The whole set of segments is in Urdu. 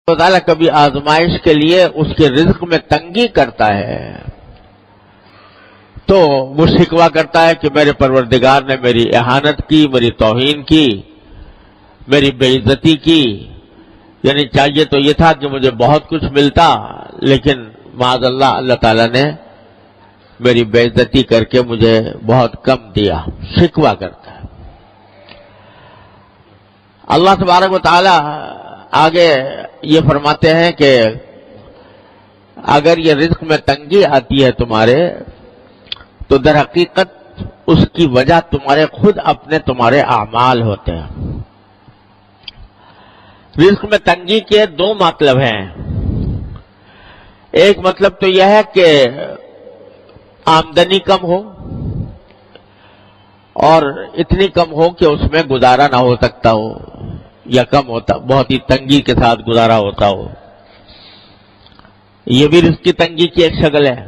اللہ تعالیٰ کبھی آزمائش کے لیے اس کے رزق میں تنگی کرتا ہے تو وہ شکوہ کرتا ہے کہ میرے پروردگار نے میری اہانت کی، میری توہین کی، میری بے عزتی کی، یعنی چاہیے تو یہ تھا کہ مجھے بہت کچھ ملتا، لیکن معاذ اللہ اللہ تعالیٰ نے میری بے عزتی کر کے مجھے بہت کم دیا، شکوہ کرتا ہے۔ اللہ تبارک و تعالی آگے یہ فرماتے ہیں کہ اگر یہ رزق میں تنگی آتی ہے تمہارے تو در حقیقت اس کی وجہ تمہارے خود اپنے تمہارے اعمال ہوتے ہیں۔ رزق میں تنگی کے دو مطلب ہیں۔ ایک مطلب تو یہ ہے کہ آمدنی کم ہو اور اتنی کم ہو کہ اس میں گزارا نہ ہو سکتا ہو، یا کم ہوتا، بہت ہی تنگی کے ساتھ گزارا ہوتا ہو، یہ بھی رزق کی تنگی کی ایک شکل ہے۔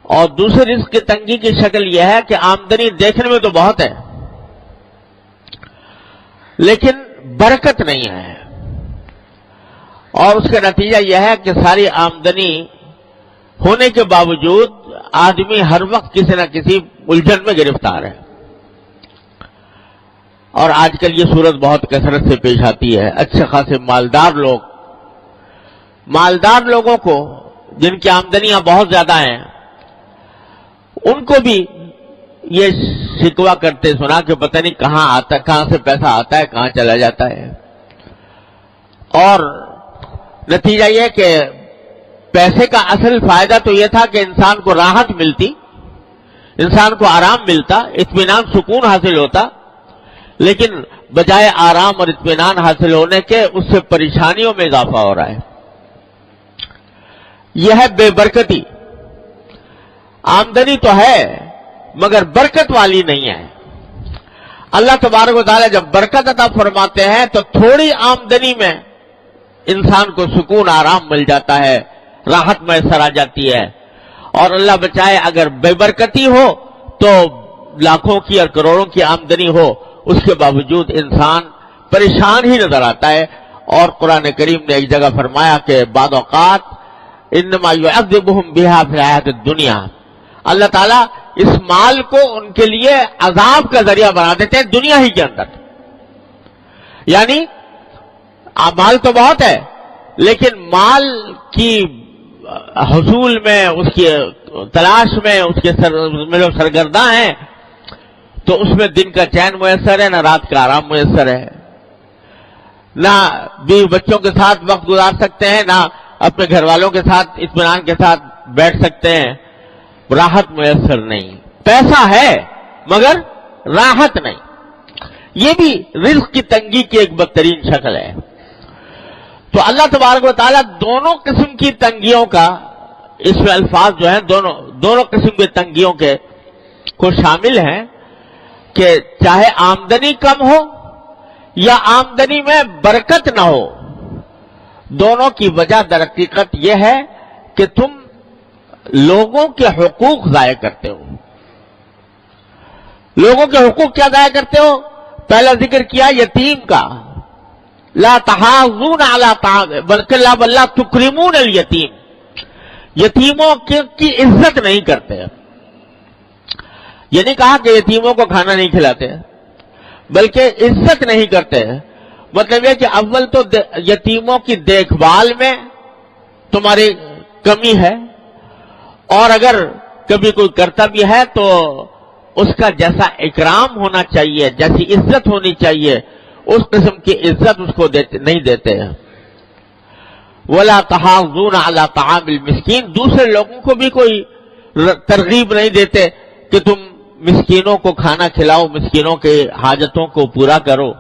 اور دوسری رزق کی تنگی کی شکل یہ ہے کہ آمدنی دیکھنے میں تو بہت ہے لیکن برکت نہیں ہے، اور اس کا نتیجہ یہ ہے کہ ساری آمدنی ہونے کے باوجود آدمی ہر وقت کسی نہ کسی الجھن میں گرفتار ہے۔ اور آج کل یہ صورت بہت کثرت سے پیش آتی ہے۔ اچھے خاصے مالدار لوگوں کو جن کی آمدنیاں بہت زیادہ ہیں، ان کو بھی یہ شکوہ کرتے سنا کہ پتہ نہیں کہاں سے پیسہ آتا ہے، کہاں چلا جاتا ہے، اور نتیجہ یہ کہ پیسے کا اصل فائدہ تو یہ تھا کہ انسان کو راحت ملتی، انسان کو آرام ملتا، اطمینان سکون حاصل ہوتا، لیکن بجائے آرام اور اطمینان حاصل ہونے کے اس سے پریشانیوں میں اضافہ ہو رہا ہے۔ یہ ہے بے برکتی۔ آمدنی تو ہے مگر برکت والی نہیں ہے۔ اللہ تبارک و تعالی جب برکت عطا فرماتے ہیں تو تھوڑی آمدنی میں انسان کو سکون آرام مل جاتا ہے، راحت میسر آ جاتی ہے، اور اللہ بچائے اگر بے برکتی ہو تو لاکھوں کی اور کروڑوں کی آمدنی ہو، اس کے باوجود انسان پریشان ہی نظر آتا ہے۔ اور قرآن کریم نے ایک جگہ فرمایا کہ بعض اوقات انما یعذبہم بہا فی الحیاۃ الدنیا، اللہ تعالیٰ اس مال کو ان کے لیے عذاب کا ذریعہ بنا دیتے ہیں دنیا ہی کے اندر۔ یعنی مال تو بہت ہے لیکن مال کی حصول میں، اس کی تلاش میں، اس کے جو سرگرداں ہیں، تو اس میں دن کا چین میسر ہے، نہ رات کا آرام میسر ہے، نہ بیوی بچوں کے ساتھ وقت گزار سکتے ہیں، نہ اپنے گھر والوں کے ساتھ اطمینان کے ساتھ بیٹھ سکتے ہیں، راحت میسر نہیں۔ پیسہ ہے مگر راحت نہیں۔ یہ بھی رزق کی تنگی کی ایک بدترین شکل ہے۔ تو اللہ تبارک و تعالیٰ دونوں قسم کی تنگیوں کا، اس میں الفاظ جو ہیں دونوں قسم کی تنگیوں کے کو شامل ہیں کہ چاہے آمدنی کم ہو یا آمدنی میں برکت نہ ہو، دونوں کی وجہ در حقیقت یہ ہے کہ تم لوگوں کے حقوق ضائع کرتے ہو۔ لوگوں کے حقوق کیا ضائع کرتے ہو؟ پہلا ذکر کیا یتیم کا، لا تحاضون علی طعام بلکہ لا تکرمون الیتیم، یتیموں کی عزت نہیں کرتے۔ یہ نہیں کہا کہ یتیموں کو کھانا نہیں کھلاتے، بلکہ عزت نہیں کرتے۔ مطلب یہ کہ اول تو یتیموں کی دیکھ بھال میں تمہاری کمی ہے، اور اگر کبھی کوئی کرتا بھی ہے تو اس کا جیسا اکرام ہونا چاہیے، جیسی عزت ہونی چاہیے، اس قسم کی عزت اس کو نہیں دیتے ہیں۔ وَلَا تَحَاضُّونَ عَلَىٰ طَعَامِ الْمِسْكِينِ، دوسرے لوگوں کو بھی کوئی ترغیب نہیں دیتے کہ تم مسکینوں کو کھانا کھلاؤ، مسکینوں کے حاجتوں کو پورا کرو۔